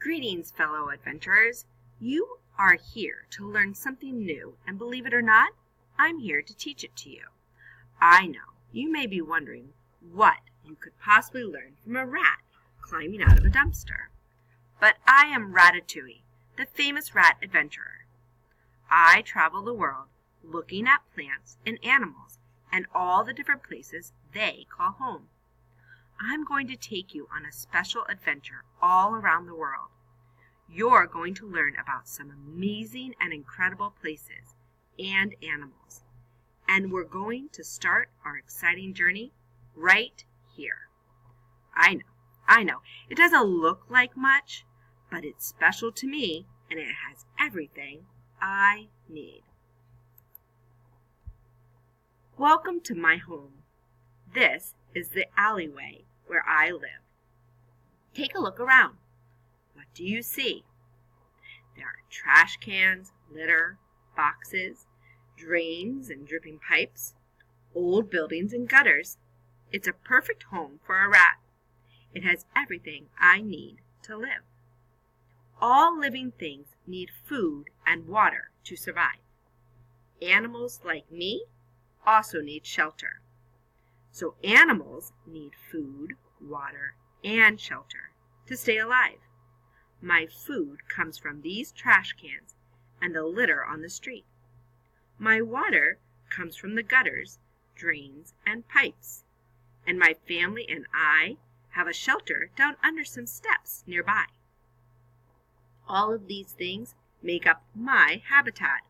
Greetings, fellow adventurers. You are here to learn something new, and believe it or not, I'm here to teach it to you. I know you may be wondering what you could possibly learn from a rat climbing out of a dumpster. But I am Ratatouille, the famous rat adventurer. I travel the world looking at plants and animals and all the different places they call home. I'm going to take you on a special adventure all around the world. You're going to learn about some amazing and incredible places and animals. And we're going to start our exciting journey right here. I know, it doesn't look like much, but it's special to me and it has everything I need. Welcome to my home. This is the alleyway where I live. Take a look around. What do you see? There are trash cans, litter, boxes, drains and dripping pipes, old buildings and gutters. It's a perfect home for a rat. It has everything I need to live. All living things need food and water to survive. Animals like me also need shelter. So animals need food, water, and shelter to stay alive. My food comes from these trash cans and the litter on the street. My water comes from the gutters, drains, and pipes. And my family and I have a shelter down under some steps nearby. All of these things make up my habitat.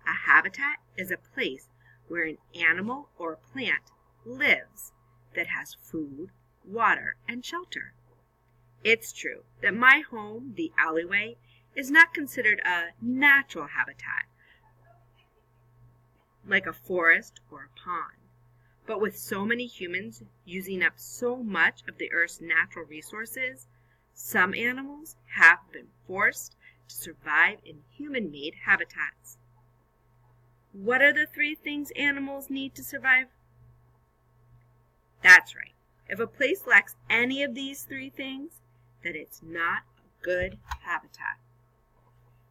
A habitat is a place where an animal or plant lives that has food, water, and shelter. It's true that my home, the alleyway, is not considered a natural habitat, like a forest or a pond. But with so many humans using up so much of the Earth's natural resources, some animals have been forced to survive in human-made habitats. What are the 3 things animals need to survive? That's right. If a place lacks any of these 3 things, then it's not a good habitat.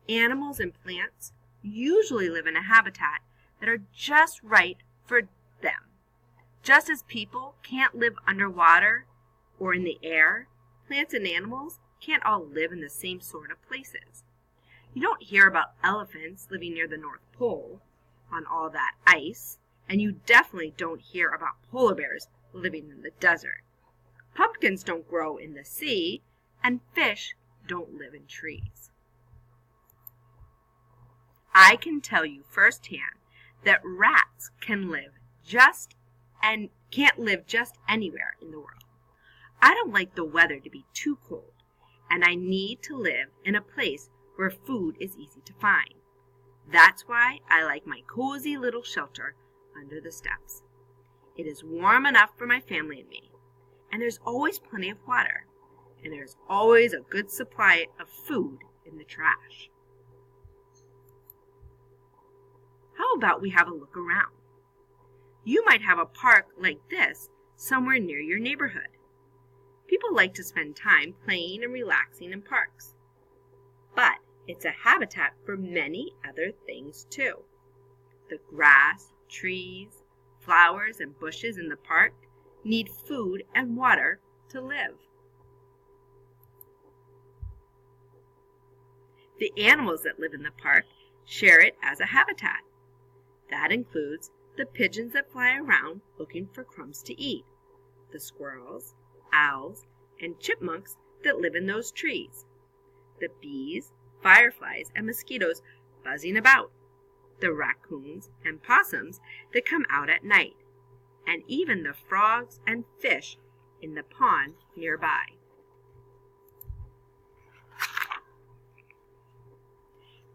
Animals and plants usually live in a habitat that are just right for them. Just as people can't live underwater or in the air, plants and animals can't all live in the same sort of places. You don't hear about elephants living near the North Pole on all that ice, and you definitely don't hear about polar bears living in the desert. Pumpkins don't grow in the sea, and fish don't live in trees. I can tell you firsthand that rats can't live just anywhere in the world. I don't like the weather to be too cold, and I need to live in a place where food is easy to find. That's why I like my cozy little shelter under the steps. It is warm enough for my family and me, and there's always plenty of water, and there's always a good supply of food in the trash. How about we have a look around? You might have a park like this somewhere near your neighborhood. People like to spend time playing and relaxing in parks. But it's a habitat for many other things too. The grass, trees, flowers, and bushes in the park need food and water to live. The animals that live in the park share it as a habitat. That includes the pigeons that fly around looking for crumbs to eat, the squirrels, owls, and chipmunks that live in those trees, the bees, fireflies, and mosquitoes buzzing about, the raccoons and possums that come out at night, and even the frogs and fish in the pond nearby.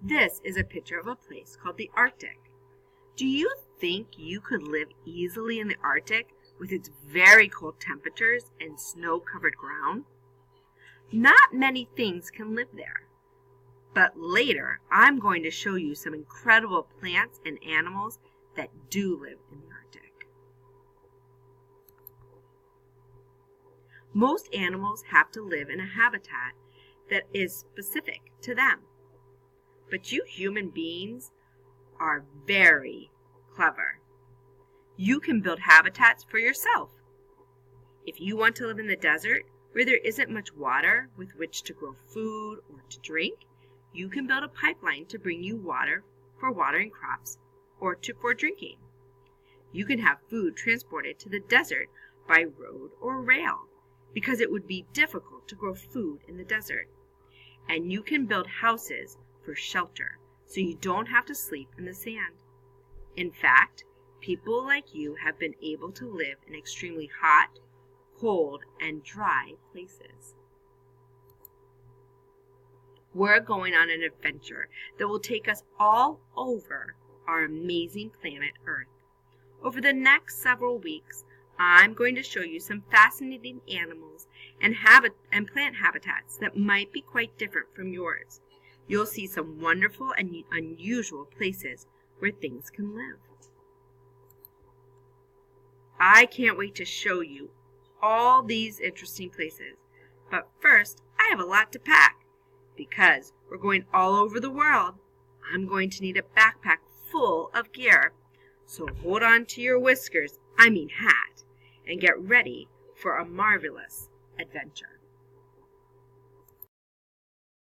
This is a picture of a place called the Arctic. Do you think you could live easily in the Arctic with its very cold temperatures and snow-covered ground? Not many things can live there. But later, I'm going to show you some incredible plants and animals that do live in the Arctic. Most animals have to live in a habitat that is specific to them. But you human beings are very clever. You can build habitats for yourself. If you want to live in the desert where there isn't much water with which to grow food or to drink, you can build a pipeline to bring you water for watering crops or for drinking. You can have food transported to the desert by road or rail because it would be difficult to grow food in the desert. And you can build houses for shelter so you don't have to sleep in the sand. In fact, people like you have been able to live in extremely hot, cold, and dry places. We're going on an adventure that will take us all over our amazing planet Earth. Over the next several weeks, I'm going to show you some fascinating animals and plant habitats that might be quite different from yours. You'll see some wonderful and unusual places where things can live. I can't wait to show you all these interesting places. But first, I have a lot to pack. Because we're going all over the world, I'm going to need a backpack full of gear. So hold on to your hat, and get ready for a marvelous adventure.